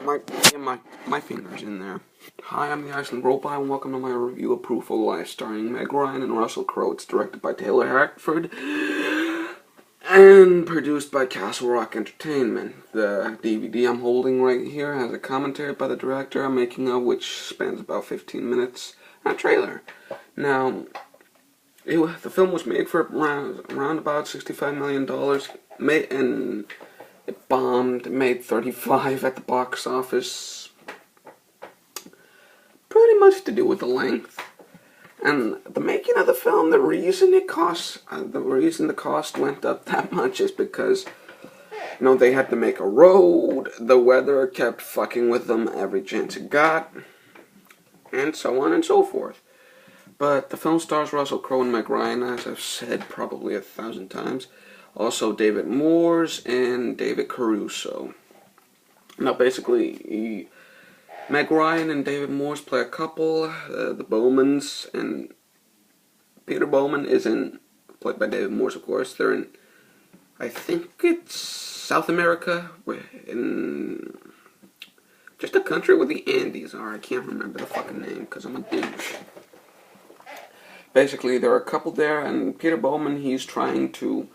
my fingers in there. Hi, I'm the Icelandrobot, and welcome to my review of Proof of Life, starring Meg Ryan and Russell Crowe. It's directed by Taylor Hackford and produced by Castle Rock Entertainment. The DVD I'm holding right here has a commentary by the director I'm making of, which spans about 15 minutes, and a trailer. Now, the film was made for around about $65 million, and it bombed. It made 35 at the box office. Pretty much to do with the length. And the making of the film, the reason the cost went up that much is because, they had to make a road, the weather kept fucking with them every chance it got, and so on and so forth. But the film stars Russell Crowe and Meg Ryan, as I've said probably 1,000 times. Also David Morse and David Caruso. Now basically, Meg Ryan and David Morse play a couple, the Bowmans, and Peter Bowman isn't played by David Morse, of course. They're in, I think it's South America, in just a country where the Andes are. I can't remember the fucking name because I'm a douche. Basically, there are a couple there, and Peter Bowman, he's trying to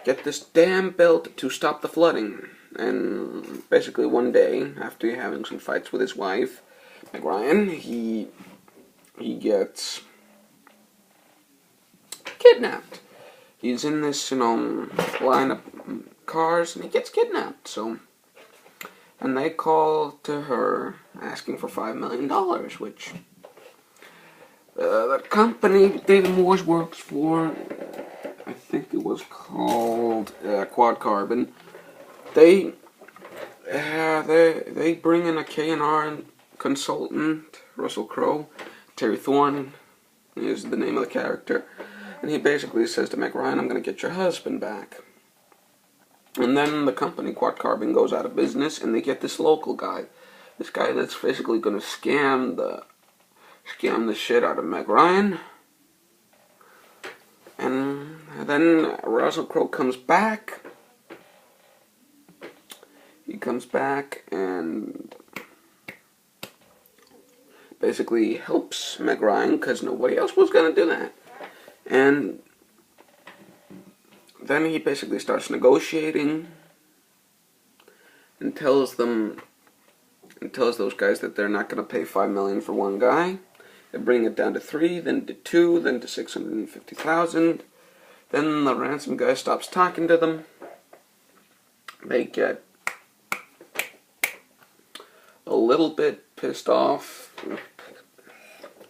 get this dam built to stop the flooding. And basically one day, after having some fights with his wife, Meg Ryan, he gets kidnapped. He's in this, line of cars, and he gets kidnapped, and they call to her asking for $5 million, which the company David Morse works for, I think it was called Quad Carbon. They bring in a K&R consultant, Russell Crowe. Terry Thorne is the name of the character. And he basically says to Meg Ryan, I'm going to get your husband back. And then the company, Quad Carbon, goes out of business, and they get this local guy. This guy that's basically going to scam the shit out of Meg Ryan. And then Russell Crowe comes back. He comes back and basically helps Meg Ryan because nobody else was going to do that. And then he basically starts negotiating and tells those guys that they're not going to pay $5 million for one guy. They bring it down to 3, then to 2, then to 650,000. Then the ransom guy stops talking to them. They get a little bit pissed off.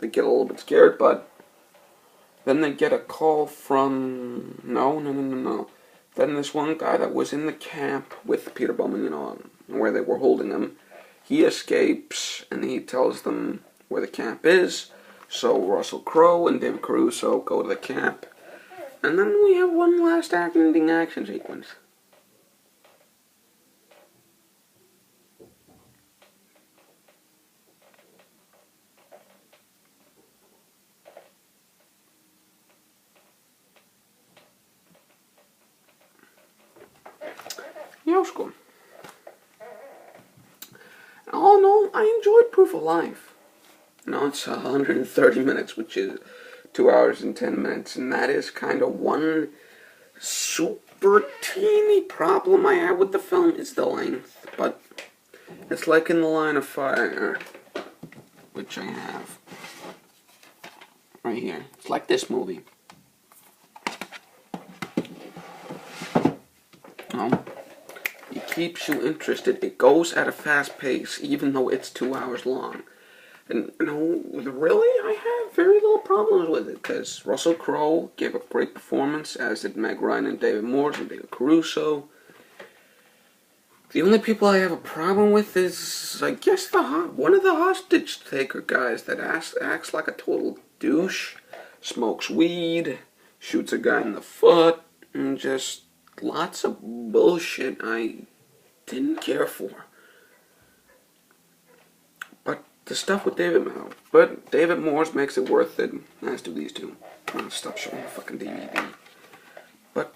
They get a little bit scared, but then they get a call from no. Then this one guy that was in the camp with Peter Bowman, where they were holding him, he escapes and he tells them where the camp is. So Russell Crowe and David Caruso go to the camp, and then we have one last ending action sequence. Yosko. All in all, I enjoyed Proof of Life. It's 130 minutes, which is 2 hours and 10 minutes, and that is kind of one super teeny problem I have with the film is the length, but it's like in The Line of Fire, which I have right here. It's like this movie. It keeps you interested. It goes at a fast pace, even though it's 2 hours long. And, really, I have very little problems with it, because Russell Crowe gave a great performance, as did Meg Ryan and David Morse and David Caruso. The only people I have a problem with is, I guess, one of the hostage taker guys that acts like a total douche, smokes weed, shoots a guy in the foot, and just lots of bullshit I didn't care for. But the stuff with David Morse makes it worth it, as do these two. I'll stop showing the fucking DVD. But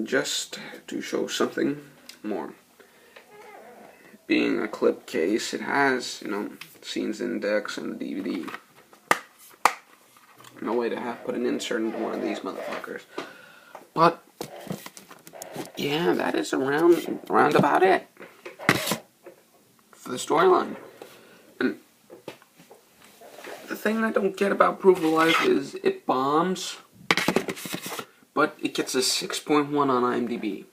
just to show something more. being a clip case, it has, scenes index and the DVD. No way to put an insert into one of these motherfuckers. But, yeah, that is around about it for the storyline. And the thing I don't get about Proof of Life is it bombs, but it gets a 6.1 on IMDb.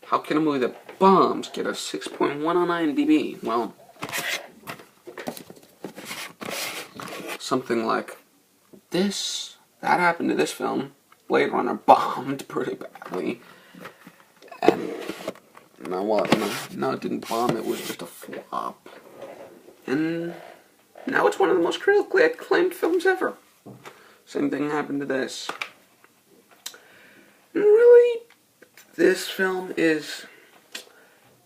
How can a movie that bombs get a 6.1 on IMDb? Well, something like this. That happened to this film. Blade Runner bombed pretty badly. And, no, it didn't bomb, it was just a flop. And now it's one of the most critically acclaimed films ever. Same thing happened to this. And really, this film is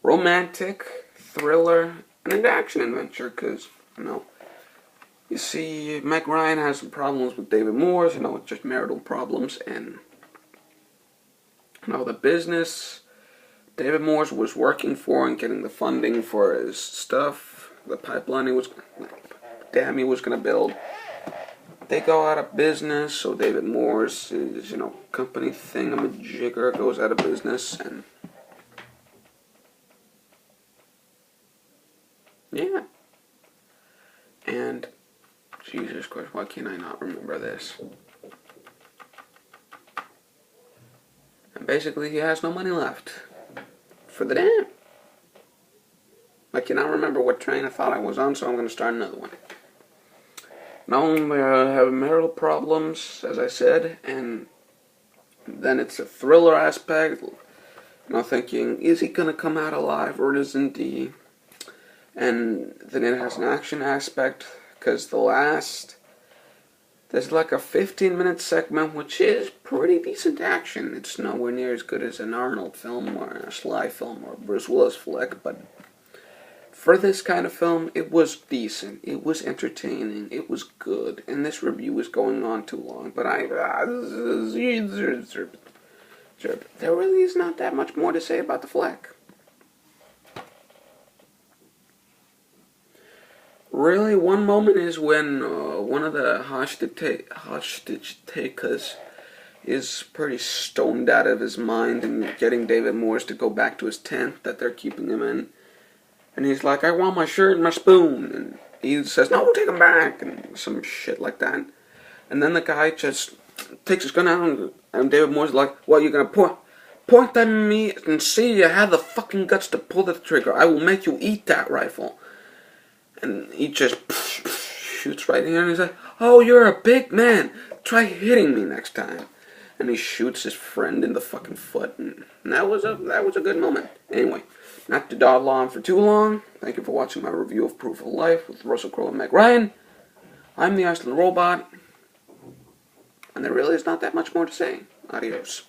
romantic, thriller, and an action-adventure, because, you see, Meg Ryan has some problems with David Morse, it's just marital problems, and, the business David Morse was working for and getting the funding for his stuff, the pipeline he was going to build, they go out of business, so David Morse's, company thingamajigger goes out of business, and yeah. And Jesus Christ, why can't I not remember this? And basically, he has no money left for the dam. I cannot remember what train of thought I was on, so I'm going to start another one. Now they have marital problems, as I said, and then it's a thriller aspect. Thinking, is he going to come out alive or isn't he? And then it has an action aspect, because there's like a 15-minute segment, which is pretty decent action. It's nowhere near as good as an Arnold film or a Sly film or a Bruce Willis flick, but for this kind of film, it was decent. It was entertaining. It was good. And this review is going on too long, but there really is not that much more to say about the flick. Really, one moment is when one of the hostage takers is pretty stoned out of his mind and getting David Morse to go back to his tent that they're keeping him in. And he's like, I want my shirt and my spoon. And he says, no, take him back. And some shit like that. And then the guy just takes his gun out and David Morse is like, well, you're going to point at me and see you have the fucking guts to pull the trigger. I will make you eat that rifle. And he just shoots right here, and he's like, oh, you're a big man. Try hitting me next time. And he shoots his friend in the fucking foot, and that was a good moment. Anyway, not to dawdle on for too long, thank you for watching my review of Proof of Life with Russell Crowe and Meg Ryan. I'm the Icelandrobot, and there really is not that much more to say. Adios.